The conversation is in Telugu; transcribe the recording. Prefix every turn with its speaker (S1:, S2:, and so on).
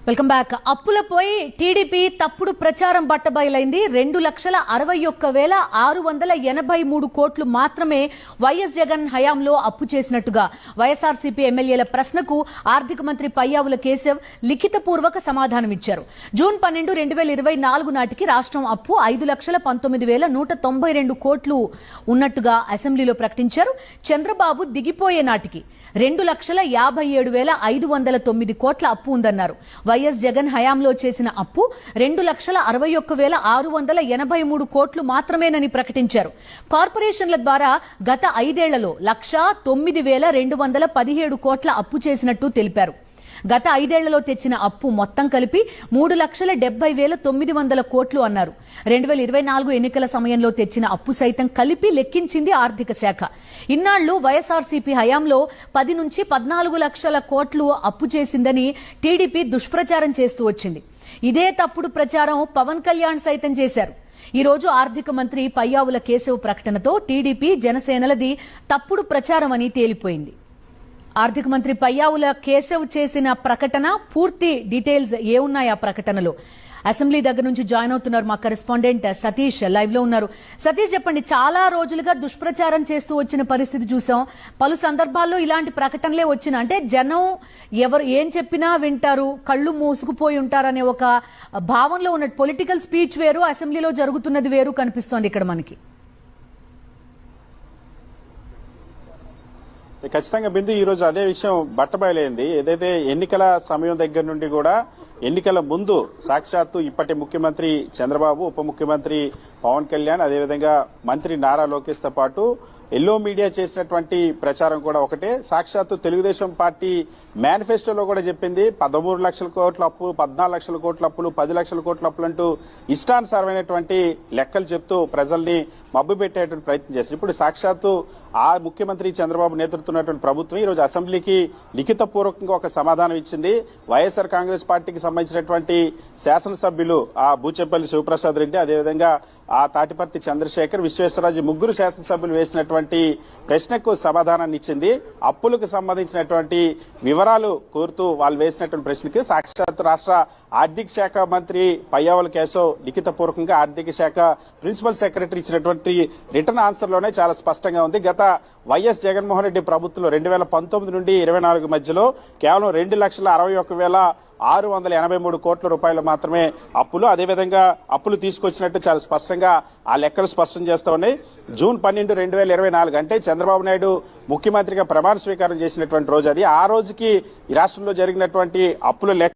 S1: Welcome back. అప్పులపై టీడీపీ తప్పుడు ప్రచారం బట్టబయలైంది. 2,61,683 కోట్లు మాత్రమే వైఎస్ జగన్ హయాంలో అప్పు చేసినట్టుగా వైఎస్ఆర్సీపీ ఎమ్మెల్యేల ప్రశ్నకు ఆర్థిక మంత్రి పయ్యావుల కేశవ్ లిఖితపూర్వక సమాధానమిచ్చారు. జూన్ 12, 2024 నాటికి రాష్ట్రం అప్పు 5,19,192 కోట్లు ఉన్నట్టుగా అసెంబ్లీలో ప్రకటించారు. చంద్రబాబు దిగిపోయే నాటికి 2,57,509 కోట్ల అప్పు ఉందన్నారు. వైఎస్ జగన్ హయాంలో చేసిన అప్పు 2,61,683 కోట్లు మాత్రమేనని ప్రకటించారు. కార్పొరేషన్ల ద్వారా గత 5 ఏళ్లలో 1,09,217 కోట్ల అప్పు చేసినట్టు తెలిపారు. గత 5 ఏళ్లలో తెచ్చిన అప్పు మొత్తం కలిపి 3,70,900 కోట్లు అన్నారు. 2024 ఎన్నికల సమయంలో తెచ్చిన అప్పు సైతం కలిపి లెక్కించింది ఆర్థిక శాఖ. ఇన్నాళ్లు వైఎస్ఆర్సీపీ హయాంలో 10 నుంచి 14 లక్షల కోట్లు అప్పు చేసిందని టీడీపీ దుష్ప్రచారం చేస్తూ వచ్చింది. ఇదే తప్పుడు ప్రచారం పవన్ కళ్యాణ్ సైతం చేశారు. ఈ రోజు ఆర్థిక మంత్రి పయ్యావుల కేశవ్ ప్రకటనతో టీడీపీ జనసేనలది తప్పుడు ప్రచారం అని తేలిపోయింది. ఆర్థిక మంత్రి పయ్యావుల కేశవ్ చేసిన ప్రకటన పూర్తి డీటెయిల్స్ ఏమున్నాయి ఆ ప్రకటనలో? అసెంబ్లీ దగ్గర నుంచి జాయిన్ అవుతున్నారు మా కరెస్పాండెంట్ సతీష్, లైవ్ లో ఉన్నారు. సతీష్, చెప్పండి. చాలా రోజులుగా దుష్ప్రచారం చేస్తూ వచ్చిన పరిస్థితి చూసాం. పలు సందర్భాల్లో ఇలాంటి ప్రకటనలే వచ్చిన, అంటే జనం ఎవరు ఏం చెప్పినా వింటారు, కళ్ళు మూసుకుపోయి ఉంటారనే ఒక భావనలో ఉన్న పొలిటికల్ స్పీచ్ వేరు, అసెంబ్లీలో జరుగుతున్నది వేరు కనిపిస్తోంది ఇక్కడ మనకి.
S2: ఖచ్చితంగా బిందు, ఈ రోజు అదే విషయం బట్టబయలైంది. ఏదైతే ఎన్నికల సమయం దగ్గర నుండి కూడా ఎన్నికల ముందు సాక్షాత్తు ఇప్పటి ముఖ్యమంత్రి చంద్రబాబు, ఉప ముఖ్యమంత్రి పవన్ కళ్యాణ్, అదేవిధంగా మంత్రి నారా లోకేష్ తో పాటు ఎల్లో మీడియా చేసినటువంటి ప్రచారం కూడా ఒకటే. సాక్షాత్తు తెలుగుదేశం పార్టీ మేనిఫెస్టోలో కూడా చెప్పింది 13 లక్షల కోట్ల అప్పు, 14 లక్షల కోట్ల అప్పులు, 10 లక్షల కోట్ల అప్పులు అంటూ ఇష్టానుసారమైనటువంటి లెక్కలు చెప్తూ ప్రజల్ని మబ్బు పెట్టేటువంటి ప్రయత్నం చేశారు. ఇప్పుడు సాక్షాత్తు ఆ ముఖ్యమంత్రి చంద్రబాబు నేతృత్వంలో ప్రభుత్వం ఈరోజు అసెంబ్లీకి లిఖితపూర్వకంగా ఒక సమాధానం ఇచ్చింది. వైఎస్ఆర్ కాంగ్రెస్ పార్టీకి సంబంధించినటువంటి శాసనసభ్యులు ఆ బూచేపల్లి శివప్రసాద్ రెడ్డి, అదేవిధంగా ఆ తాటిపర్తి చంద్రశేఖర్, విశ్వేశ్వరరాజు ముగ్గురు శాసనసభ్యులు వేసినటువంటి ప్రశ్నకు సమాధానాన్ని ఇచ్చింది. అప్పులకు సంబంధించినటువంటి వివరాలు కోరుతూ వాళ్ళు వేసినటువంటి ప్రశ్నకి సాక్షాత్ రాష్ట్ర ఆర్థిక శాఖ మంత్రి పయ్యావుల కేశవ్ లిఖితపూర్వకంగా ఆర్థిక శాఖ ప్రిన్సిపల్ సెక్రటరీ ఇచ్చినటువంటి రిటర్న్ ఆన్సర్ లోనే చాలా స్పష్టంగా ఉంది. గత వైఎస్ జగన్మోహన్ రెడ్డి ప్రభుత్వంలో 2019 నుండి 2024 మధ్యలో కేవలం 2,61,683 కోట్ల రూపాయలు మాత్రమే అప్పులు, అదేవిధంగా అప్పులు తీసుకొచ్చినట్టు చాలా స్పష్టంగా ఆ లెక్కలు స్పష్టం చేస్తా ఉన్నాయి. జూన్ 12, 2024 అంటే చంద్రబాబు నాయుడు ముఖ్యమంత్రిగా ప్రమాణ స్వీకారం చేసినటువంటి రోజు అది. ఆ రోజుకి ఈ రాష్ట్రంలో జరిగినటువంటి అప్పుల లెక్క